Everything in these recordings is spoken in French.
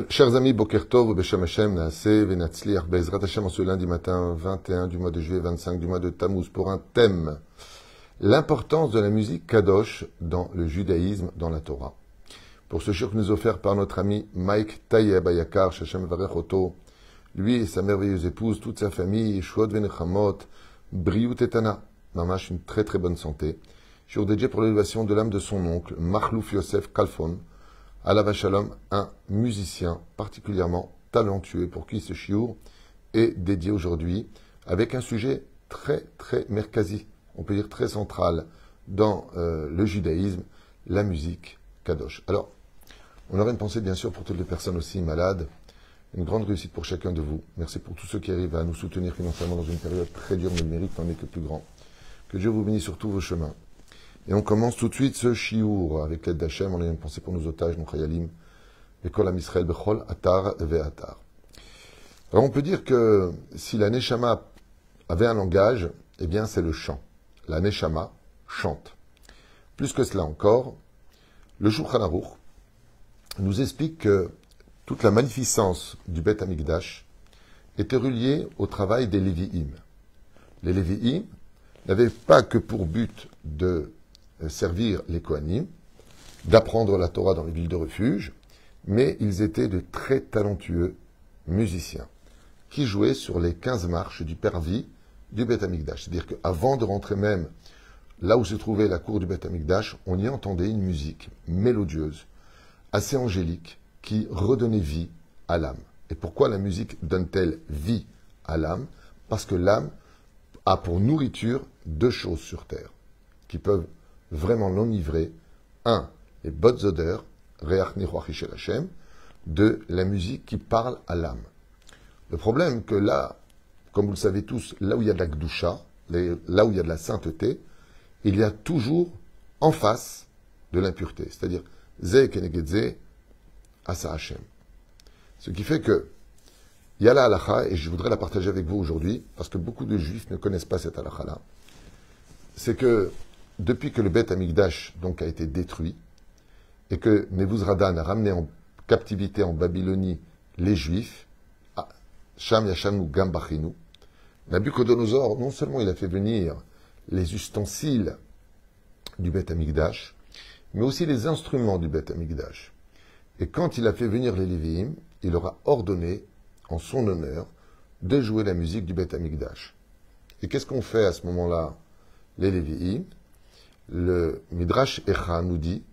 Chers amis, Boker Tov, Beshem Hashem, Naaseh, Venatzliach, Bezrat Hashem, en ce lundi matin 21 du mois de juillet, 25 du mois de Tammuz, pour un thème. L'importance de la musique Kadosh dans le judaïsme, dans la Torah. Pour ce shiur nous offert par notre ami Mike Tayeb Ayakar, Shachem Varech Oto, lui et sa merveilleuse épouse, toute sa famille, Shuot Venechamot, Briut Etana, Mamash, une très très bonne santé. Shiur dédié pour l'élévation de l'âme de son oncle, Machlouf Yosef Kalfon, Alav Shalom, un musicien particulièrement talentueux pour qui ce shiur est dédié aujourd'hui, avec un sujet très très merkazi, on peut dire très central dans le judaïsme, la musique Kadosh. Alors, on aurait une pensée bien sûr pour toutes les personnes aussi malades, une grande réussite pour chacun de vous. Merci pour tous ceux qui arrivent à nous soutenir financièrement dans une période très dure, mais le mérite n'en est que plus grand. Que Dieu vous bénisse sur tous vos chemins. Et on commence tout de suite ce shiur avec l'aide d'Hachem. On a une pensée pour nos otages, nos chayalim, Bekol Am Israël, Bechol, Atar, Ve'atar. Alors on peut dire que si la Neshama avait un langage, eh bien c'est le chant. La Neshama chante. Plus que cela encore, le Shulchan Aruch nous explique que toute la magnificence du Beth Amikdash était reliée au travail des Lévi'im. Les Lévi'im n'avaient pas que pour but de servir les Kohanim, d'apprendre la Torah dans les villes de refuge, mais ils étaient de très talentueux musiciens qui jouaient sur les 15 marches du parvis du Beth Amikdash. C'est-à-dire qu'avant de rentrer même là où se trouvait la cour du Beth Amikdash, on y entendait une musique mélodieuse, assez angélique, qui redonnait vie à l'âme. Et pourquoi la musique donne-t-elle vie à l'âme? Parce que l'âme a pour nourriture deux choses sur terre qui peuvent vraiment l'enivrer. Un, les bonnes odeurs, Reach Nichoach Shel Hashem. Deux, la musique qui parle à l'âme. Le problème que là, comme vous le savez tous, là où il y a de la Gdusha, là où il y a de la sainteté, il y a toujours en face de l'impureté. C'est-à-dire, Ze Keneged Ze, Asa Hashem. Ce qui fait que, il y a la halakha, et je voudrais la partager avec vous aujourd'hui, parce que beaucoup de juifs ne connaissent pas cette halakha-là. C'est que, depuis que le Beth Amikdash donc a été détruit, et que Nebuzradan a ramené en captivité en Babylonie les juifs, Sham Yashanu Gambachinu, Nabucodonosor, non seulement il a fait venir les ustensiles du Beth Amikdash, mais aussi les instruments du Beth Amikdash. Et quand il a fait venir les Lévi'im, il leur a ordonné, en son honneur, de jouer la musique du Beth Amikdash. Et qu'est-ce qu'on fait à ce moment-là, les Lévi'im? Le Midrash Echa nous dit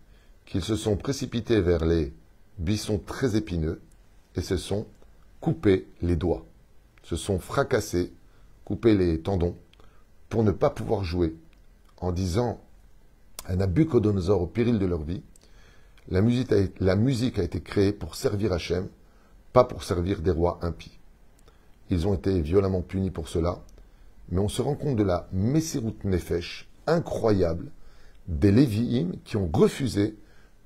qu'ils se sont précipités vers les buissons très épineux et se sont coupés les doigts, se sont fracassés, coupés les tendons, pour ne pas pouvoir jouer, en disant à Nabucodonosor au péril de leur vie, la musique a été créée pour servir Hachem, pas pour servir des rois impies. Ils ont été violemment punis pour cela, mais on se rend compte de la Messirut Nefesh incroyable des Lévi'im qui ont refusé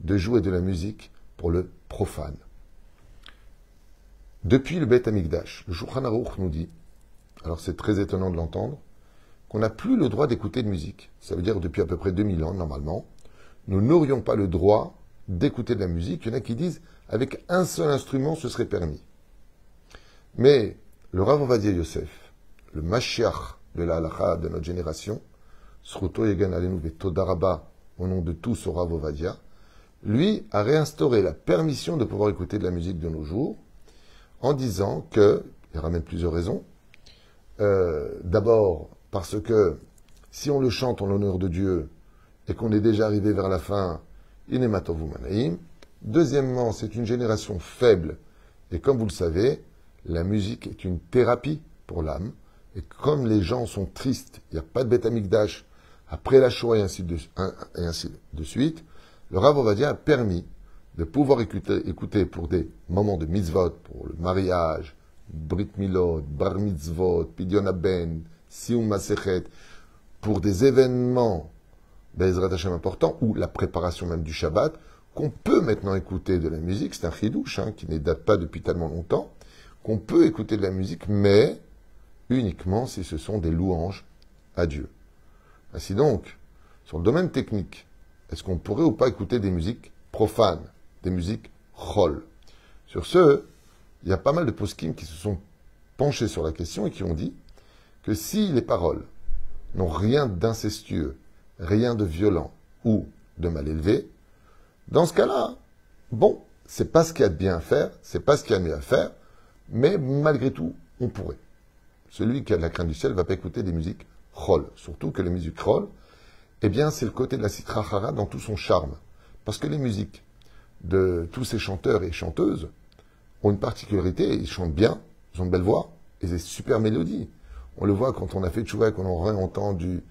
de jouer de la musique pour le profane. Depuis le Beth Amikdash, le Shulchan Aruch nous dit, alors c'est très étonnant de l'entendre, qu'on n'a plus le droit d'écouter de musique. Ça veut dire depuis à peu près 2000 ans, normalement, nous n'aurions pas le droit d'écouter de la musique. Il y en a qui disent, avec un seul instrument, ce serait permis. Mais le Rav Ovadia Yosef, le Mashiach de la halakha de notre génération, Sruto Yegan Alenu Vetoda Rabba, au nom de tous au Rav Ovadia, lui a réinstauré la permission de pouvoir écouter de la musique de nos jours, en disant que, il ramène plusieurs raisons, d'abord parce que si on le chante en l'honneur de Dieu et qu'on est déjà arrivé vers la fin, Inematovu Manaim. Deuxièmement, c'est une génération faible et comme vous le savez, la musique est une thérapie pour l'âme et comme les gens sont tristes, il n'y a pas de Beth Amikdash après la Shoah et ainsi de suite, le Rav Ovadia a permis de pouvoir écouter pour des moments de mitzvot, pour le mariage, Brit Milot, Bar Mitzvot, Pidyon Haben, Siyum Masechet, pour des événements Bezrat Hashem importants, ou la préparation même du Shabbat, qu'on peut maintenant écouter de la musique, c'est un chidouche qui ne date pas depuis tellement longtemps, qu'on peut écouter de la musique, mais uniquement si ce sont des louanges à Dieu. Ainsi donc, sur le domaine technique, est-ce qu'on pourrait ou pas écouter des musiques profanes, des musiques chol? Sur ce, il y a pas mal de poskim qui se sont penchés sur la question et qui ont dit que si les paroles n'ont rien d'incestueux, rien de violent ou de mal élevé, dans ce cas-là, bon, c'est pas ce qu'il y a de bien à faire, c'est pas ce qu'il y a de mieux à faire, mais malgré tout, on pourrait. Celui qui a de la crainte du ciel va pas écouter des musiques chol, surtout que les musiques chol, eh bien, c'est le côté de la sitra achara dans tout son charme. Parce que les musiques de tous ces chanteurs et chanteuses ont une particularité, ils chantent bien, ils ont de belles voix, et des super mélodies. On le voit quand on a fait tchouva et qu'on aurait entendu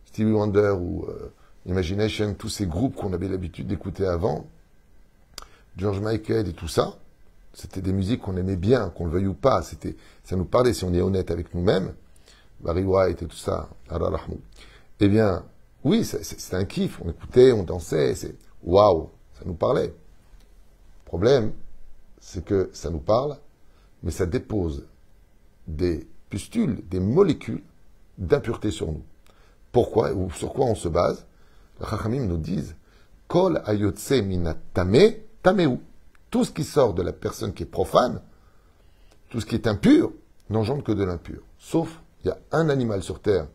Stevie Wonder ou Imagination, tous ces groupes qu'on avait l'habitude d'écouter avant, George Michael et tout ça, c'était des musiques qu'on aimait bien, qu'on le veuille ou pas, ça nous parlait, si on est honnête avec nous-mêmes, Barry White et tout ça, eh bien, oui, c'était un kiff, on écoutait, on dansait, c'est waouh, ça nous parlait. Le problème, c'est que ça nous parle, mais ça dépose des pustules, des molécules d'impureté sur nous. Pourquoi ou sur quoi on se base? Les Chachamim nous disent Kol ayotse minatame tameu. Tout ce qui sort de la personne qui est profane, tout ce qui est impur, n'engendre que de l'impur. Sauf, il y a un animal sur terre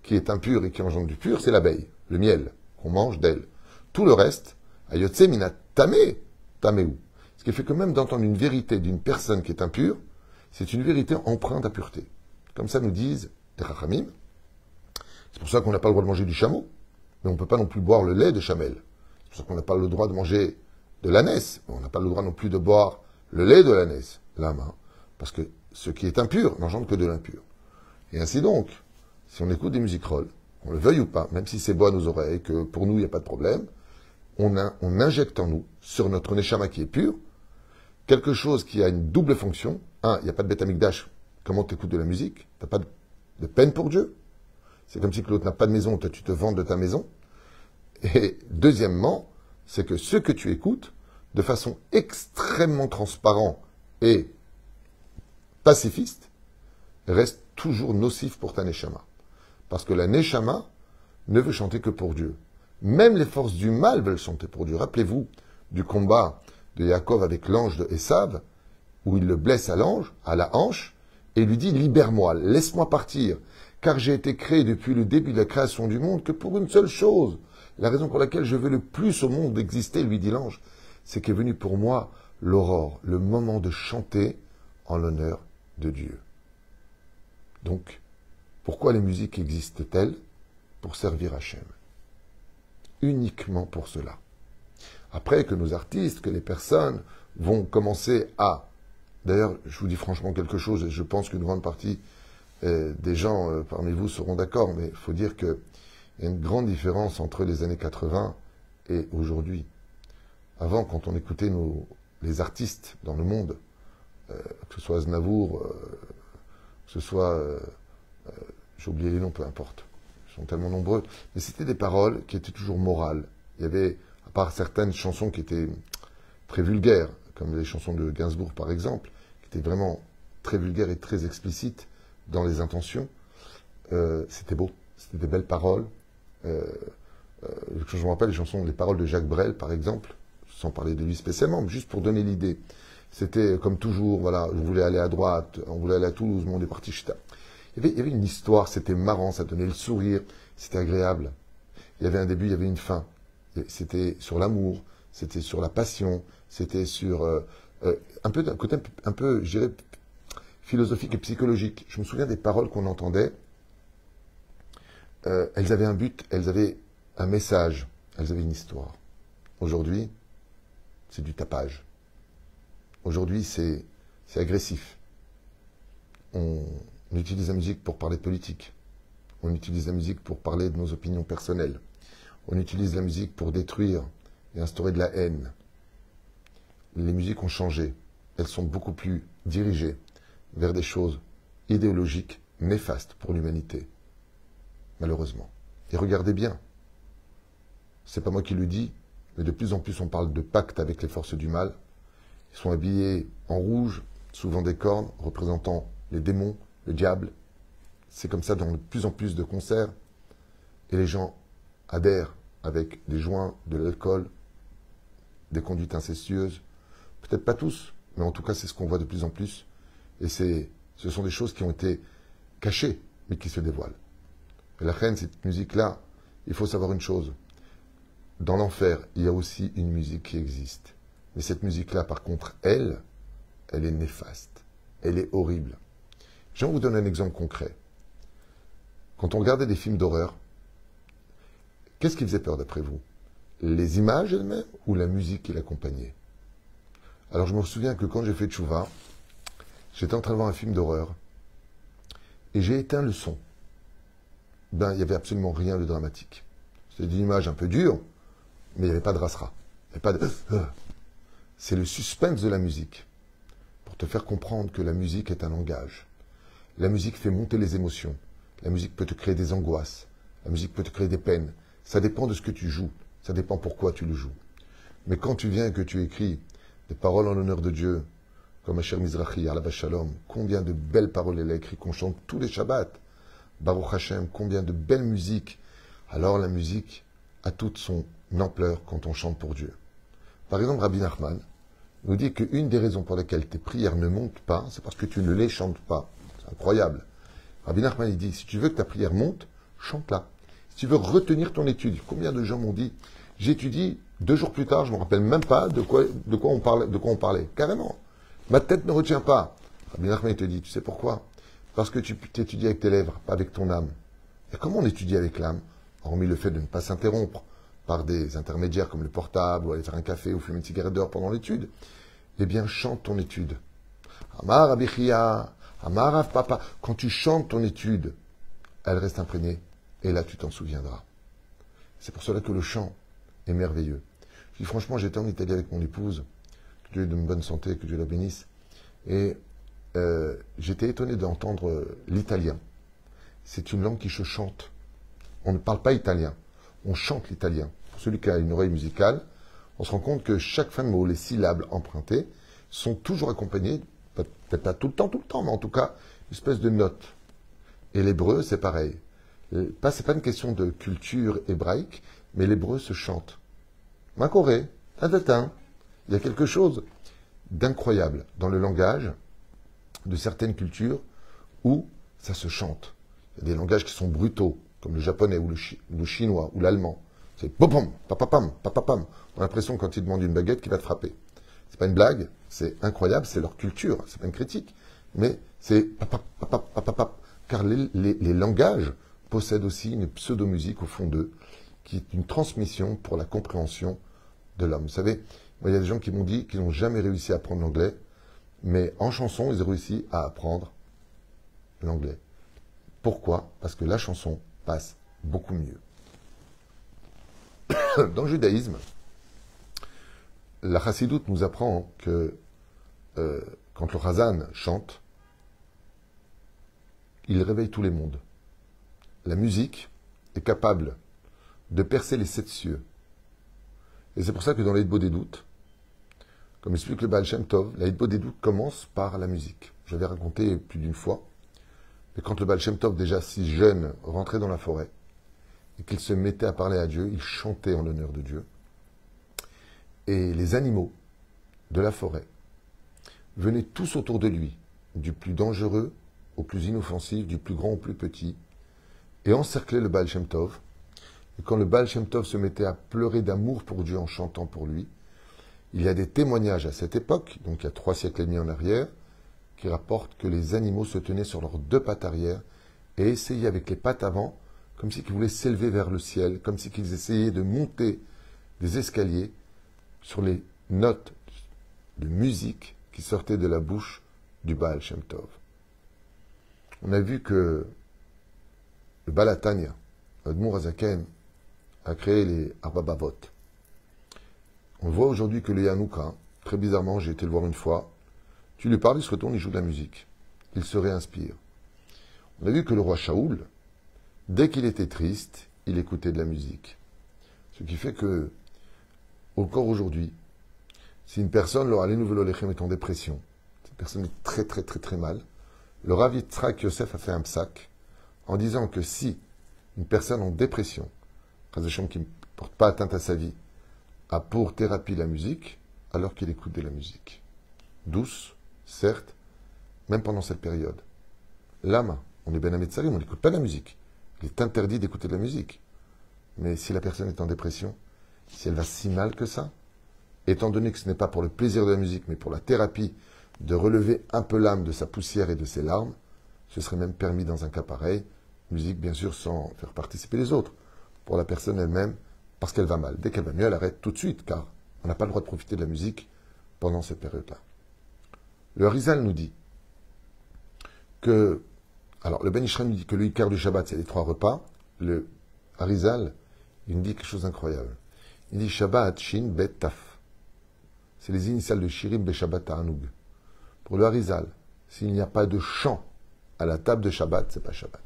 qui est impur et qui engendre du pur, c'est l'abeille, le miel, qu'on mange d'elle. Tout le reste, ayotse minatame tameu. Ce qui fait que même d'entendre une vérité d'une personne qui est impure, c'est une vérité empreinte d'impureté. Comme ça nous disent les Chachamim. C'est pour ça qu'on n'a pas le droit de manger du chameau, mais on ne peut pas non plus boire le lait de chamel. C'est pour ça qu'on n'a pas le droit de manger de l'ânesse, mais on n'a pas le droit non plus de boire le lait de l'ânesse, l'âme, parce que ce qui est impur n'engendre que de l'impur. Et ainsi donc, si on écoute des musiques roll, qu'on le veuille ou pas, même si c'est beau à nos oreilles, que pour nous il n'y a pas de problème, on injecte en nous, sur notre neshama qui est pur, quelque chose qui a une double fonction. Un, il n'y a pas de bêta mikdash. Comment tu écoutes de la musique? Tu n'as pas de peine pour Dieu. C'est comme si l'autre n'a pas de maison, toi tu te vends de ta maison. Et deuxièmement, c'est que ce que tu écoutes, de façon extrêmement transparente et pacifiste, reste toujours nocif pour ta neshama. Parce que la neshama ne veut chanter que pour Dieu. Même les forces du mal veulent chanter pour Dieu. Rappelez-vous du combat de Yaakov avec l'ange de Esav, où il le blesse à l'ange, à la hanche, et lui dit « Libère-moi, laisse-moi partir, car j'ai été créé depuis le début de la création du monde que pour une seule chose. La raison pour laquelle je veux le plus au monde exister, lui dit l'ange, c'est qu'est venu pour moi l'aurore, le moment de chanter en l'honneur de Dieu. » Donc, pourquoi les musiques existent-elles? Pour servir Hachem. Uniquement pour cela. Après que nos artistes, que les personnes vont commencer à... D'ailleurs, je vous dis franchement quelque chose, et je pense qu'une grande partie des gens parmi vous seront d'accord, mais il faut dire qu'il y a une grande différence entre les années 80 et aujourd'hui. Avant, quand on écoutait les artistes dans le monde, que ce soit Aznavour, que ce soit... j'ai oublié les noms, peu importe. Ils sont tellement nombreux. Mais c'était des paroles qui étaient toujours morales. Il y avait, à part certaines chansons qui étaient très vulgaires, comme les chansons de Gainsbourg par exemple, qui étaient vraiment très vulgaires et très explicites dans les intentions, c'était beau. C'était des belles paroles. Je me rappelle les paroles de Jacques Brel par exemple, sans parler de lui spécialement, mais juste pour donner l'idée. C'était comme toujours, voilà, je voulais aller à droite, on voulait aller à Toulouse, on est parti chita. Il y avait une histoire, c'était marrant, ça donnait le sourire, c'était agréable. Il y avait un début, il y avait une fin. C'était sur l'amour, c'était sur la passion, c'était sur un peu d'un côté un peu, je dirais, philosophique et psychologique. Je me souviens des paroles qu'on entendait. Elles avaient un but, elles avaient un message, elles avaient une histoire. Aujourd'hui, c'est du tapage. Aujourd'hui, c'est agressif. On utilise la musique pour parler de politique. On utilise la musique pour parler de nos opinions personnelles. On utilise la musique pour détruire et instaurer de la haine. Les musiques ont changé. Elles sont beaucoup plus dirigées vers des choses idéologiques, néfastes pour l'humanité. Malheureusement. Et regardez bien. C'est pas moi qui le dis, mais de plus en plus on parle de pacte avec les forces du mal. Ils sont habillés en rouge, souvent des cornes, représentant les démons, le diable. C'est comme ça dans de plus en plus de concerts. Et les gens adhèrent avec des joints, de l'alcool, des conduites incestueuses. Peut-être pas tous, mais en tout cas, c'est ce qu'on voit de plus en plus. Et ce sont des choses qui ont été cachées, mais qui se dévoilent. Et la reine, cette musique-là, il faut savoir une chose. Dans l'enfer, il y a aussi une musique qui existe. Mais cette musique-là, par contre, elle est néfaste. Elle est horrible. Je vais vous donner un exemple concret. Quand on regardait des films d'horreur, qu'est-ce qui faisait peur d'après vous? Les images elles-mêmes ou la musique qui l'accompagnait? Alors je me souviens que quand j'ai fait Tchouva, j'étais en train de voir un film d'horreur et j'ai éteint le son. Ben, il n'y avait absolument rien de dramatique. C'était une image un peu dure, mais il n'y avait pas de rasra. Il n'y avait pas de... C'est le suspense de la musique. Pour te faire comprendre que la musique est un langage. La musique fait monter les émotions. La musique peut te créer des angoisses. La musique peut te créer des peines. Ça dépend de ce que tu joues. Ça dépend pourquoi tu le joues. Mais quand tu viens et que tu écris des paroles en l'honneur de Dieu, comme Asher Mizrahi, Alav Shalom, combien de belles paroles elle a écrites qu'on chante tous les Shabbats. Baruch Hashem, combien de belles musiques. Alors la musique a toute son ampleur quand on chante pour Dieu. Par exemple, Rabbi Nachman nous dit qu'une des raisons pour lesquelles tes prières ne montent pas, c'est parce que tu ne les chantes pas. C'est incroyable. Rabbi Nachman, il dit, si tu veux que ta prière monte, chante-la. Si tu veux retenir ton étude, combien de gens m'ont dit, j'étudie, 2 jours plus tard, je ne me rappelle même pas de quoi on parlait. Carrément. Ma tête ne retient pas. Rabbi Nachman, il te dit, tu sais pourquoi? Parce que tu étudies avec tes lèvres, pas avec ton âme. Et comment on étudie avec l'âme? Hormis le fait de ne pas s'interrompre par des intermédiaires comme le portable, ou aller faire un café, ou fumer une cigarette dehors pendant l'étude. Eh bien, chante ton étude. Amar Abichia, Amar Rav Papa. Quand tu chantes ton étude, elle reste imprégnée, et là tu t'en souviendras. C'est pour cela que le chant est merveilleux. Je dis franchement, j'étais en Italie avec mon épouse, que Dieu ait de bonne santé, que Dieu la bénisse, et j'étais étonné d'entendre l'italien. C'est une langue qui se chante. On ne parle pas italien, on chante l'italien. Pour celui qui a une oreille musicale, on se rend compte que chaque fin de mot, les syllabes empruntées, sont toujours accompagnées, peut-être pas tout le temps, mais en tout cas, une espèce de note. Et l'hébreu, c'est pareil. C'est pas une question de culture hébraïque, mais l'hébreu se chante. Makoré, tatatin. Il y a quelque chose d'incroyable dans le langage de certaines cultures où ça se chante. Il y a des langages qui sont brutaux, comme le japonais ou le chinois ou l'allemand. C'est popom, papapam, papapam. On a l'impression quand ils demandent une baguette qu'il va te frapper. C'est pas une blague, c'est incroyable, c'est leur culture, c'est pas une critique. Mais c'est papap, papap, papapap. Car les langages possèdent aussi une pseudo-musique au fond d'eux, qui est une transmission pour la compréhension de l'homme. Vous savez, il y a des gens qui m'ont dit qu'ils n'ont jamais réussi à apprendre l'anglais, mais en chanson, ils ont réussi à apprendre l'anglais. Pourquoi? Parce que la chanson passe beaucoup mieux. Dans le judaïsme, la chassidoute nous apprend que quand le chazan chante, il réveille tous les mondes. La musique est capable de percer les 7 cieux. Et c'est pour ça que dans l'Eidbo des doutes, comme explique le Baal Shem Tov, l'Eidbo des doutes commence par la musique. Je l'avais raconté plus d'une fois. Mais quand le Baal Shem Tov, déjà si jeune, rentrait dans la forêt, et qu'il se mettait à parler à Dieu, il chantait en l'honneur de Dieu. Et les animaux de la forêt venaient tous autour de lui, du plus dangereux au plus inoffensif, du plus grand au plus petit, et encerclaient le Baal Shem Tov. Et quand le Baal Shem Tov se mettait à pleurer d'amour pour Dieu en chantant pour lui, il y a des témoignages à cette époque, donc il y a 3 siècles et demi en arrière, qui rapportent que les animaux se tenaient sur leurs 2 pattes arrière et essayaient avec les pattes avant, comme si ils voulaient s'élever vers le ciel, comme si ils essayaient de monter des escaliers sur les notes de musique qui sortaient de la bouche du Baal Shem Tov. On a vu que le Baal HaTanya, Admour Hazaken, a créé les Arbabavot. On voit aujourd'hui que le Hanouka, très bizarrement, j'ai été le voir une fois, tu lui parles, il se retourne, il joue de la musique. Il se réinspire. On a vu que le roi Shaoul, dès qu'il était triste, il écoutait de la musique. Ce qui fait que, encore aujourd'hui, si une personne, le Aleinu Velo Lechem, est en dépression, cette personne est très très très très mal, le Rav Yitzhak Yosef a fait un psak en disant que si une personne en dépression, qui ne porte pas atteinte à sa vie, a pour thérapie la musique, alors qu'il écoute de la musique. Douce, certes, même pendant cette période. Lama, on est Ben Ametzarim, on n'écoute pas de la musique. Il est interdit d'écouter de la musique. Mais si la personne est en dépression, si elle va si mal que ça, étant donné que ce n'est pas pour le plaisir de la musique, mais pour la thérapie, de relever un peu l'âme de sa poussière et de ses larmes, ce serait même permis dans un cas pareil, musique bien sûr sans faire participer les autres, pour la personne elle-même, parce qu'elle va mal. Dès qu'elle va mieux, elle arrête tout de suite, car on n'a pas le droit de profiter de la musique pendant cette période-là. Le Harizal nous dit que, alors le Ben Ishraim nous dit que le Ikar du Shabbat, c'est les 3 repas. Le Harizal, il nous dit quelque chose d'incroyable. Il dit Shabbat, Shin, Bet, Taf. C'est les initiales de Shirim, Be Shabbat, Ta'anoug. Pour le Harizal, s'il n'y a pas de chant à la table de Shabbat, c'est pas Shabbat.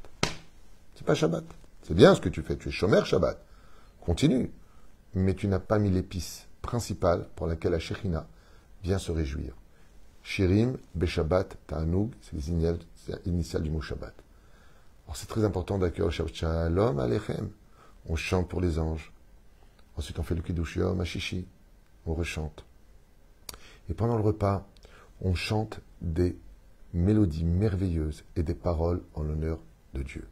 C'est pas Shabbat. C'est bien ce que tu fais, tu es Shomer Shabbat. Continue. Mais tu n'as pas mis l'épice principale pour laquelle la Shekhinah vient se réjouir. Shirim, Beshabbat, Ta'anoug, c'est les initiales du mot Shabbat. Alors c'est très important d'accueillir le Shabbat. Shalom Aleichem. On chante pour les anges. Ensuite on fait le Kiddush Yom Hashishi. On rechante. Et pendant le repas, on chante des mélodies merveilleuses et des paroles en l'honneur de Dieu.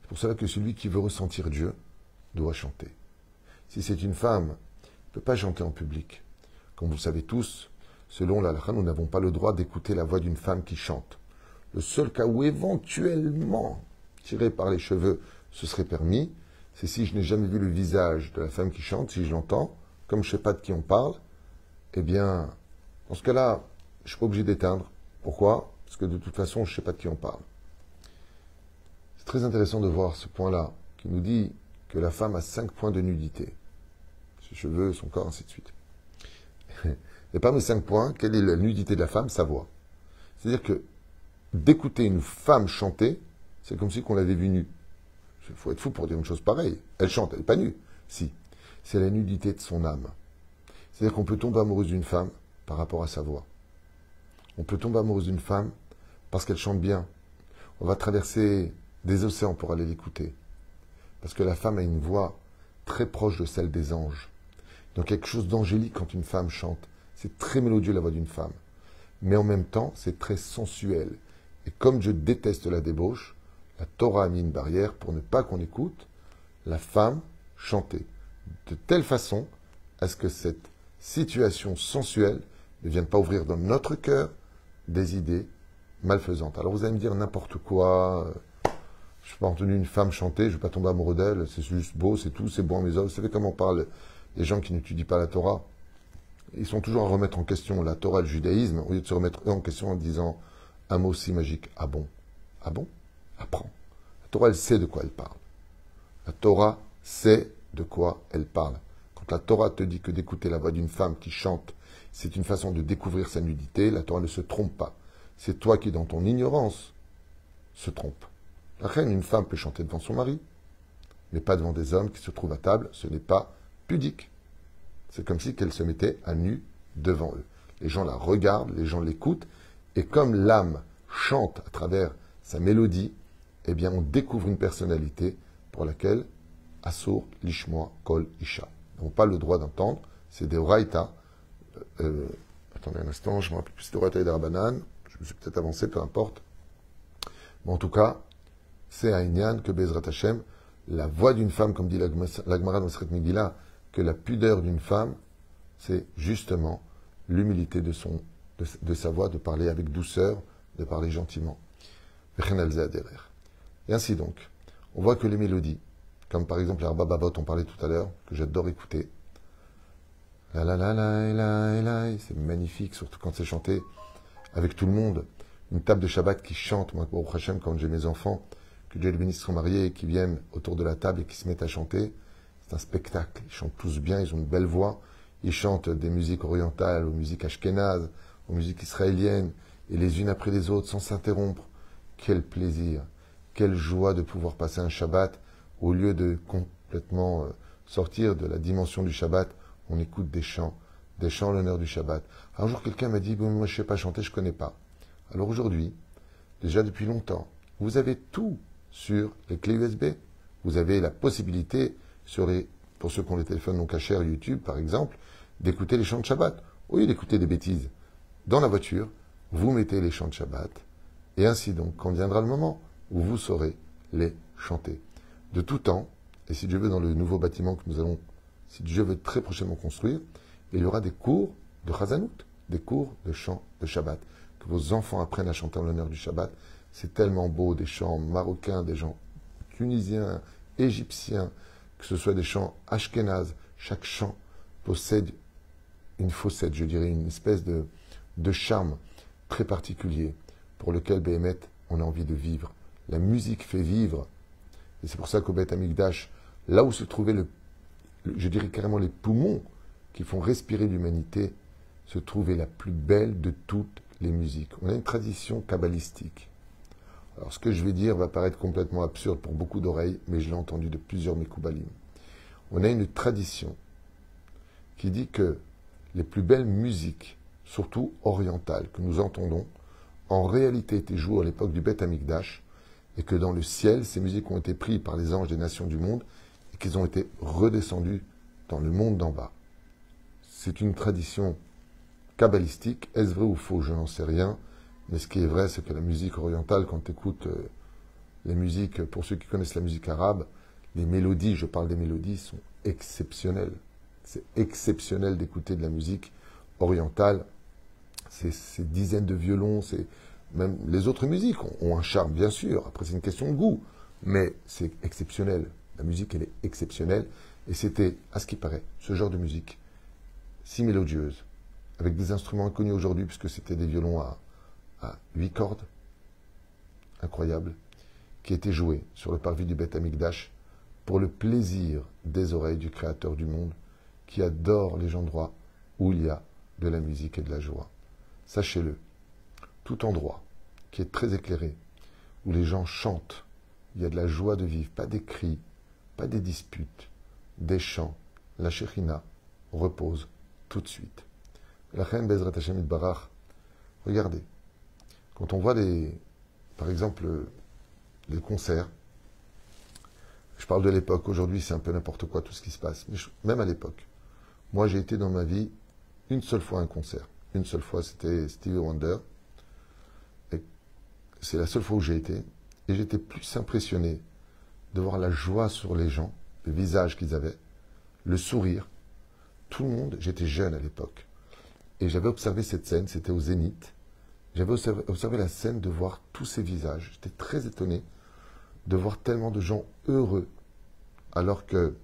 C'est pour cela que celui qui veut ressentir Dieu doit chanter. Si c'est une femme, elle ne peut pas chanter en public. Comme vous le savez tous, selon la halakha, nous n'avons pas le droit d'écouter la voix d'une femme qui chante. Le seul cas où éventuellement, tiré par les cheveux, ce serait permis, c'est si je n'ai jamais vu le visage de la femme qui chante, si je l'entends, comme je ne sais pas de qui on parle, eh bien, dans ce cas-là, je ne suis pas obligé d'éteindre. Pourquoi? Parce que de toute façon, je ne sais pas de qui on parle. C'est très intéressant de voir ce point-là, qui nous dit que la femme a 5 points de nudité. Ses cheveux, son corps, ainsi de suite. Et parmi 5 points, quelle est la nudité de la femme? Sa voix. C'est-à-dire que d'écouter une femme chanter, c'est comme si on l'avait vue nue. Il faut être fou pour dire une chose pareille. Elle chante, elle n'est pas nue. Si. C'est la nudité de son âme. C'est-à-dire qu'on peut tomber amoureuse d'une femme par rapport à sa voix. On peut tomber amoureuse d'une femme parce qu'elle chante bien. On va traverser des océans pour aller l'écouter. Parce que la femme a une voix très proche de celle des anges. Donc quelque chose d'angélique quand une femme chante. C'est très mélodieux la voix d'une femme. Mais en même temps, c'est très sensuel. Et comme je déteste la débauche, la Torah a mis une barrière pour ne pas qu'on écoute la femme chanter. De telle façon à ce que cette situation sensuelle ne vienne pas ouvrir dans notre cœur des idées malfaisantes. Alors vous allez me dire n'importe quoi. Je n'ai pas entendu une femme chanter, je ne vais pas tomber amoureux d'elle, c'est juste beau, c'est tout, c'est bon à mes yeux. Vous savez comment parlent les gens qui n'étudient pas la Torah? Ils sont toujours à remettre en question la Torah et le judaïsme, au lieu de se remettre en question en disant un mot si magique. Ah bon? Ah bon? Apprends. La Torah, elle sait de quoi elle parle. La Torah sait de quoi elle parle. Quand la Torah te dit que d'écouter la voix d'une femme qui chante, c'est une façon de découvrir sa nudité, la Torah ne se trompe pas. C'est toi qui, dans ton ignorance, se trompe. La reine, une femme peut chanter devant son mari, mais pas devant des hommes qui se trouvent à table. Ce n'est pas pudique. C'est comme si qu'elle se mettait à nu devant eux. Les gens la regardent, les gens l'écoutent, et comme l'âme chante à travers sa mélodie, eh bien on découvre une personnalité pour laquelle Assour, Lishmoa, Kol, Isha. Ils n'ont pas le droit d'entendre, c'est des Oraïta. Attendez un instant, je me rappelle plus, c'est des Oraïta et des Rabanan. Je me suis peut-être avancé, peu importe. Mais en tout cas, c'est à Inyan que Bezrat Hashem, la voix d'une femme, comme dit l'Agmara dans Maseret Megillah, que la pudeur d'une femme, c'est justement l'humilité de sa voix, de parler avec douceur, de parler gentiment. Et ainsi donc, on voit que les mélodies, comme par exemple les Arba Babot, on parlait tout à l'heure, que j'adore écouter. La la la la la la, c'est magnifique, surtout quand c'est chanté avec tout le monde. Une table de Shabbat qui chante, moi, au Hachem, quand j'ai mes enfants, que Dieu les bénisse, sont mariés et qui viennent autour de la table et qui se mettent à chanter. C'est un spectacle. Ils chantent tous bien, ils ont une belle voix. Ils chantent des musiques orientales, aux musiques ashkénazes, aux musiques israéliennes, et les unes après les autres, sans s'interrompre. Quel plaisir, quelle joie de pouvoir passer un Shabbat, au lieu de complètement sortir de la dimension du Shabbat, on écoute des chants en l'honneur du Shabbat. Un jour, quelqu'un m'a dit, bon, moi je ne sais pas chanter, je ne connais pas. Alors aujourd'hui, déjà depuis longtemps, vous avez tout sur les clés USB. Vous avez la possibilité, pour ceux qui ont les téléphones non cachés, YouTube par exemple, d'écouter les chants de Shabbat. Au lieu d'écouter des bêtises dans la voiture, vous mettez les chants de Shabbat. Et ainsi donc, quand viendra le moment où vous saurez les chanter. De tout temps, et si Dieu veut, dans le nouveau bâtiment que nous allons, si Dieu veut très prochainement construire, il y aura des cours de Chazanout, des cours de chants de Shabbat. Que vos enfants apprennent à chanter en l'honneur du Shabbat. C'est tellement beau, des chants marocains, des chants tunisiens, égyptiens, que ce soit des chants ashkénazes. Chaque chant possède une faussette, je dirais, une espèce de charme très particulier pour lequel, Béhémet, on a envie de vivre. La musique fait vivre. Et c'est pour ça qu'au Beth Amikdash, là où se trouvaient, je dirais carrément les poumons qui font respirer l'humanité, se trouvait la plus belle de toutes les musiques. On a une tradition kabbalistique. Alors ce que je vais dire va paraître complètement absurde pour beaucoup d'oreilles, mais je l'ai entendu de plusieurs Mekoubalim. On a une tradition qui dit que les plus belles musiques, surtout orientales, que nous entendons, en réalité étaient jouées à l'époque du Beth Amikdash, et que dans le ciel, ces musiques ont été prises par les anges des nations du monde, et qu'ils ont été redescendues dans le monde d'en bas. C'est une tradition kabbalistique. Est-ce vrai ou faux? Je n'en sais rien. Mais ce qui est vrai, c'est que la musique orientale, quand tu écoutes les musiques, pour ceux qui connaissent la musique arabe, les mélodies, je parle des mélodies, sont exceptionnelles. C'est exceptionnel d'écouter de la musique orientale. Ces dizaines de violons, même les autres musiques ont un charme, bien sûr. Après, c'est une question de goût. Mais c'est exceptionnel. La musique, elle est exceptionnelle. Et c'était, à ce qui paraît, ce genre de musique, si mélodieuse, avec des instruments inconnus aujourd'hui, puisque c'était des violons à 8 cordes, incroyables, qui étaient joués sur le parvis du Beth Amikdash pour le plaisir des oreilles du Créateur du monde, qui adore les endroits où il y a de la musique et de la joie. Sachez-le, tout endroit qui est très éclairé, où les gens chantent, il y a de la joie de vivre, pas des cris, pas des disputes, des chants, la Shekhinah repose tout de suite. La reine Bezrat Hashem Itbarach, regardez, quand on voit par exemple, des concerts, je parle de l'époque, aujourd'hui c'est un peu n'importe quoi tout ce qui se passe, mais même à l'époque, moi j'ai été dans ma vie une seule fois à un concert. Une seule fois, c'était Stevie Wonder. Et c'est la seule fois où j'ai été. Et j'étais plus impressionné de voir la joie sur les gens, le visage qu'ils avaient, le sourire. Tout le monde, j'étais jeune à l'époque. Et j'avais observé cette scène, c'était au Zénith. J'avais observé la scène de voir tous ces visages. J'étais très étonné de voir tellement de gens heureux, alors que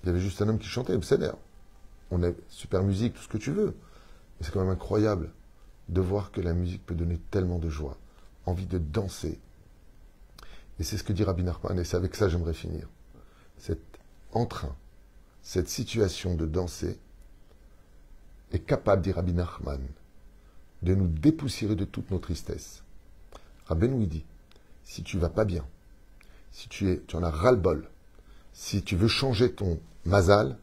il y avait juste un homme qui chantait, B'Seder. On a super musique, tout ce que tu veux. Mais c'est quand même incroyable de voir que la musique peut donner tellement de joie, envie de danser. Et c'est ce que dit Rabbi Nachman, et c'est avec ça que j'aimerais finir. Cet entrain, cette situation de danser est capable, dit Rabbi Nachman, de nous dépoussiérer de toute nos tristesses. Rabbeinu dit, si tu vas pas bien, si tu en as ras-le-bol, si tu veux changer ton mazal,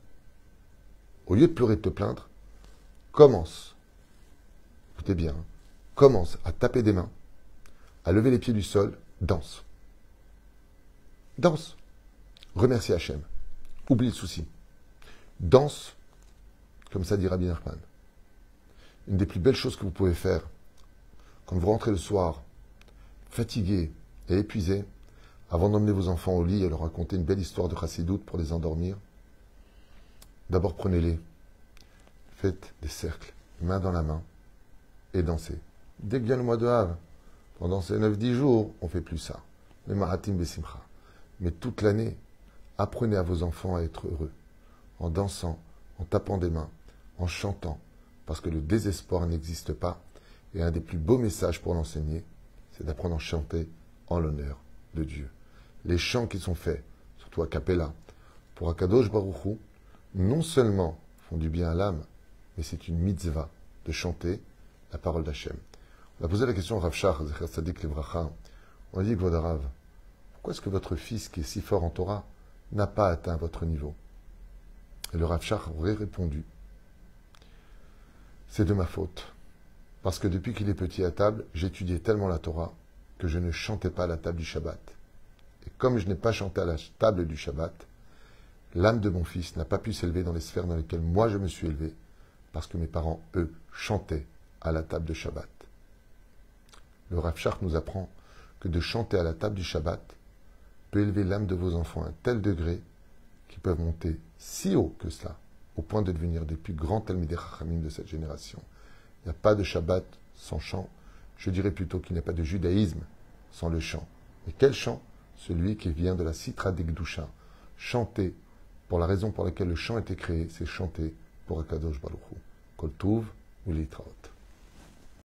au lieu de pleurer et de te plaindre, commence, écoutez bien, commence à taper des mains, à lever les pieds du sol, danse. Danse. Remercie Hachem. Oublie le souci. Danse, comme ça dit Rabbi Nachman. Une des plus belles choses que vous pouvez faire, quand vous rentrez le soir, fatigué et épuisé, avant d'emmener vos enfants au lit et leur raconter une belle histoire de chassidoute pour les endormir, d'abord prenez-les, faites des cercles, main dans la main, et dansez. Dès que vient le mois de Av, pendant ces 9-10 jours, on ne fait plus ça. Mais Mahatim Besimcha. Mais toute l'année, apprenez à vos enfants à être heureux, en dansant, en tapant des mains, en chantant, parce que le désespoir n'existe pas, et un des plus beaux messages pour l'enseigner, c'est d'apprendre à chanter en l'honneur de Dieu. Les chants qui sont faits, surtout à Capella, pour Akadosh Baruch Hu, non seulement font du bien à l'âme, mais c'est une mitzvah de chanter la parole d'Hachem. On a posé la question au Rav Shach, Zecher Tzadik Livracha. On a dit, Kvod Rav, pourquoi est-ce que votre fils, qui est si fort en Torah, n'a pas atteint votre niveau? Et le Rav Shach aurait répondu, c'est de ma faute. Parce que depuis qu'il est petit à table, j'étudiais tellement la Torah que je ne chantais pas à la table du Shabbat. Et comme je n'ai pas chanté à la table du Shabbat, l'âme de mon fils n'a pas pu s'élever dans les sphères dans lesquelles moi je me suis élevé, parce que mes parents, eux, chantaient à la table de Shabbat. Le Rav Shark nous apprend que de chanter à la table du Shabbat peut élever l'âme de vos enfants à un tel degré qu'ils peuvent monter si haut que cela, au point de devenir des plus grands Talmidei Chachamim de cette génération. Il n'y a pas de Shabbat sans chant. Je dirais plutôt qu'il n'y a pas de judaïsme sans le chant. Et quel chant? Celui qui vient de la Sitra d'Egdusha. Chanter, pour la raison pour laquelle le chant a été créé, c'est chanter pour Akadosh Baruch Hu. Kol Tuv, Ulitraot.